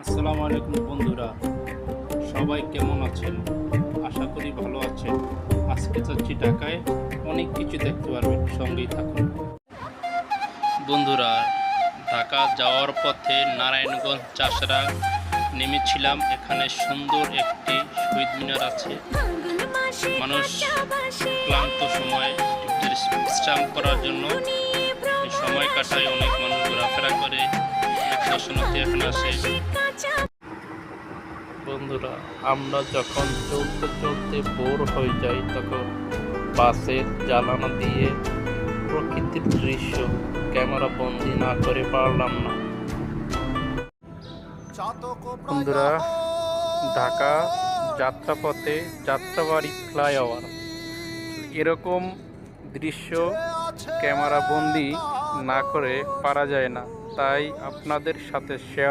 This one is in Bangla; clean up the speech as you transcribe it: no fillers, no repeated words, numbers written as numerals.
আসসালামু আলাইকুম বন্ধুরা, সবাই কেমন আছেন? আশা করি ভালো আছেন। আজকে যাচ্ছি ঢাকায়, অনেক কিছু দেখতে পারবেন, সঙ্গেই থাকুন বন্ধুরা। ঢাকা যাওয়ার পথে নারায়ণগঞ্জ চাষড়া নেমেছিলাম। এখানে সুন্দর একটি শহীদ মিনার আছে। মানুষ ক্লান্ত সময় বিশ্রাম করার জন্য সময় কাটায়, অনেক মানুষ ঘোরাফেরা করে, অনেক দর্শনার্থী এখানে আসে। বন্ধুরা, আমরা যখন চলতে চলতে বোর হয়ে যাই তখন বাসের জানালা দিয়ে প্রকৃতির দৃশ্য ক্যামেরা বন্দি না করে পারলাম না। বন্ধুরা, ঢাকা যাত্রাপথে যাত্রাবাড়ি ফ্লাইওভার, এরকম দৃশ্য ক্যামেরা বন্দি না করে পারা যায় না, তাই আপনাদের সাথে শেয়ার